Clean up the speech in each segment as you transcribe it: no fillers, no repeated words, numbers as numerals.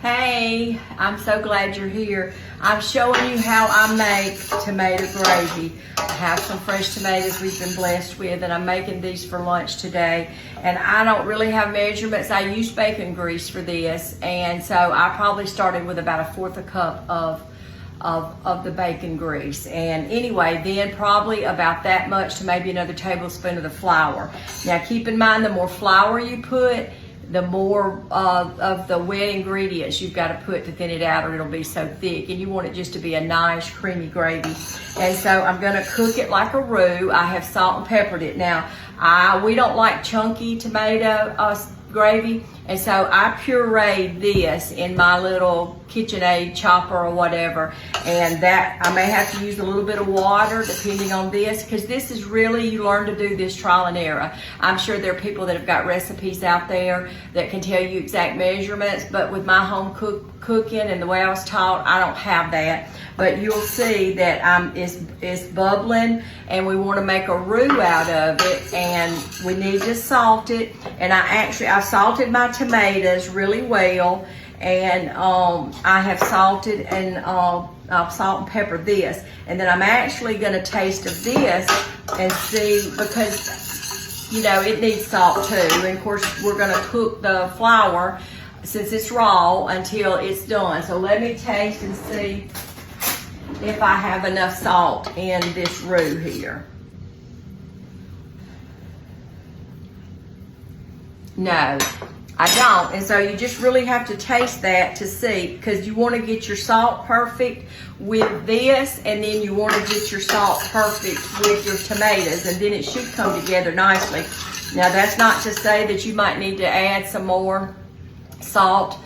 Hey, I'm so glad you're here. I'm showing you how I make tomato gravy. I have some fresh tomatoes we've been blessed with, and I'm making these for lunch today. And I don't really have measurements. I use bacon grease for this, and so I probably started with about 1/4 cup of the bacon grease. And anyway, then probably about that much to maybe another tablespoon of the flour. Now keep in mind, the more flour you put, the more of the wet ingredients you've got to put to thin it out, or it'll be so thick. And you want it just to be a nice creamy gravy. And so I'm gonna cook it like a roux. I have salt and peppered it. Now, we don't like chunky tomato gravy, and so I pureed this in my little KitchenAid chopper or whatever, and that I may have to use a little bit of water depending on this, because this is really, you learn to do this trial and error. I'm sure there are people that have got recipes out there that can tell you exact measurements, but with my home cooking and the way I was taught, I don't have that. But you'll see that it's bubbling, and we want to make a roux out of it, and we need to salt it. And I've salted my tomatoes really well, and I have salted and I'll salt and pepper this. And then I'm actually going to taste of this and see, because you know it needs salt too. And of course we're going to cook the flour since it's raw until it's done. So let me taste and see if I have enough salt in this roux here. No, I don't. And so you just really have to taste that to see, because you want to get your salt perfect with this, and then you want to get your salt perfect with your tomatoes, and then it should come together nicely. Now that's not to say that you might need to add some more salt,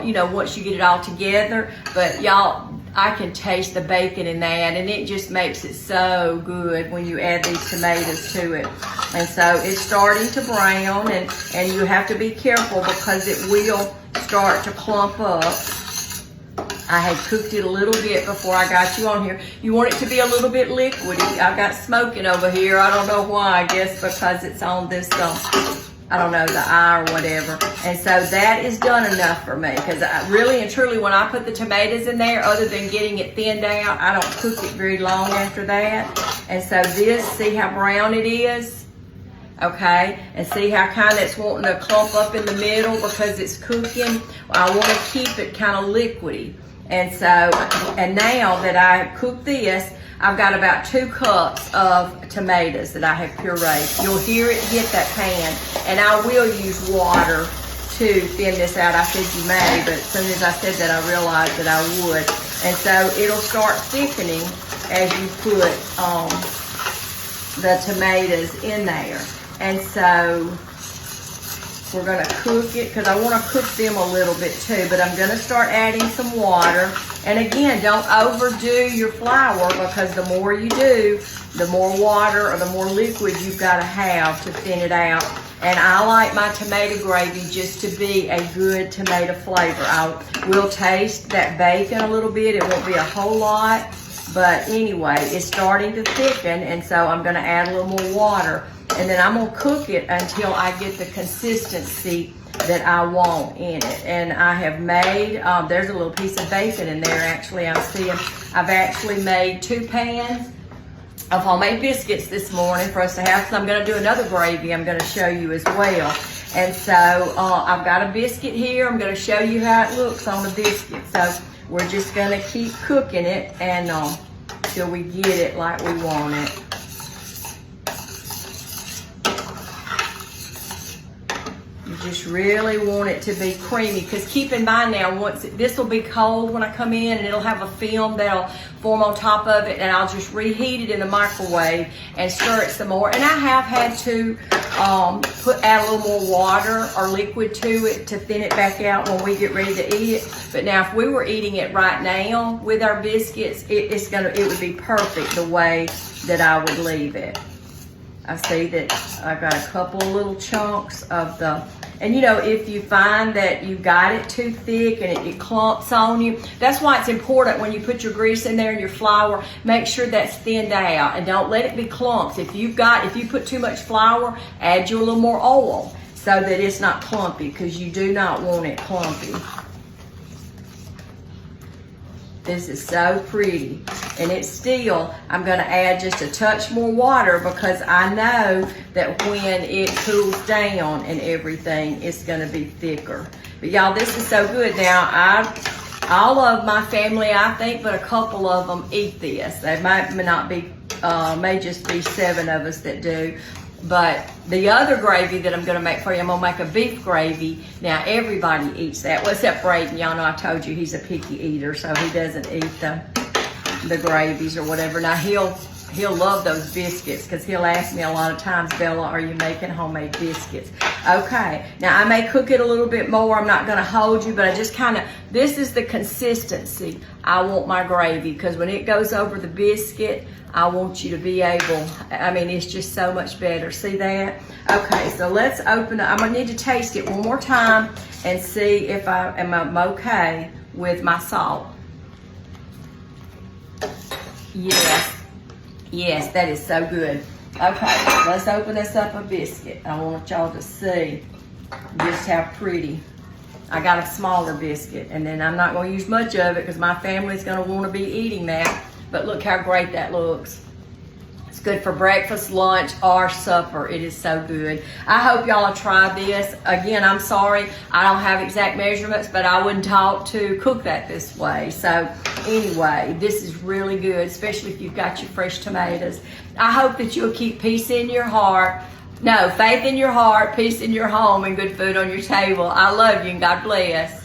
you know, once you get it all together, but y'all, I can taste the bacon in that, and it just makes it so good when you add these tomatoes to it. And so it's starting to brown, and you have to be careful because it will start to clump up. I had cooked it a little bit before I got you on here. You want it to be a little bit liquidy. I've got smoking over here. I don't know why. I guess because it's on this I don't know, the eye or whatever. And so that is done enough for me, because really and truly, when I put the tomatoes in there, other than getting it thinned out, I don't cook it very long after that. And so this, see how brown it is? Okay, and see how kind of it's wanting to clump up in the middle because it's cooking? Well, I want to keep it kind of liquidy. And so, and now that I cooked this, I've got about 2 cups of tomatoes that I have pureed. You'll hear it hit that pan, and I will use water to thin this out. I said you may, but as soon as I said that, I realized that I would. And so it'll start thickening as you put the tomatoes in there. And so we're gonna cook it, because I wanna cook them a little bit too, but I'm gonna start adding some water. And again, don't overdo your flour, because the more you do, the more water or the more liquid you've gotta have to thin it out. And I like my tomato gravy just to be a good tomato flavor. I will taste that bacon a little bit. It won't be a whole lot, but anyway, it's starting to thicken, and so I'm gonna add a little more water. And then I'm gonna cook it until I get the consistency that I want in it. And I have made, there's a little piece of bacon in there actually, I'm seeing. I've actually made 2 pans of homemade biscuits this morning for us to have. So I'm gonna do another gravy I'm gonna show you as well. And so I've got a biscuit here. I'm gonna show you how it looks on the biscuit. So we're just gonna keep cooking it and till we get it like we want it. You just really want it to be creamy, because keep in mind now, this will be cold when I come in, and it'll have a film that'll form on top of it, and I'll just reheat it in the microwave and stir it some more. And I have had to add a little more water or liquid to it to thin it back out when we get ready to eat it. But now if we were eating it right now with our biscuits, it would be perfect the way that I would leave it. I see that I've got a couple of little chunks of the, and you know, if you find that you got it too thick and it clumps on you, that's why it's important when you put your grease in there and your flour, make sure that's thinned out and don't let it be clumps. If you put too much flour, add you a little more oil so that it's not clumpy, because you do not want it clumpy. This is so pretty. And it's still, I'm gonna add just a touch more water because I know that when it cools down and everything, it's gonna be thicker. But y'all, this is so good. Now, all of my family, I think, but a couple of them eat this. They might not be, may just be 7 of us that do. But the other gravy that I'm gonna make for you, I'm gonna make a beef gravy. Now everybody eats that, well, except Braden. Y'all know I told you he's a picky eater, so he doesn't eat the gravies or whatever. Now he'll love those biscuits because he'll ask me a lot of times, Bella, are you making homemade biscuits? Okay, now I may cook it a little bit more. I'm not gonna hold you, but I just kind of, this is the consistency I want my gravy, because when it goes over the biscuit, I want you to be able, I mean, it's just so much better. See that? Okay, so let's open it. I'm gonna need to taste it one more time and see if I'm okay with my salt. Yes, that is so good. Okay, let's open this up a biscuit. I want y'all to see just how pretty. I got a smaller biscuit, and then I'm not gonna use much of it because my family's gonna wanna be eating that. But look how great that looks. It's good for breakfast, lunch, or supper. It is so good. I hope y'all will try this. Again, I'm sorry, I don't have exact measurements, but I wouldn't talk to cook that this way. So anyway, this is really good, especially if you've got your fresh tomatoes. I hope that you'll keep peace in your heart. No, faith in your heart, peace in your home, and good food on your table. I love you, and God bless.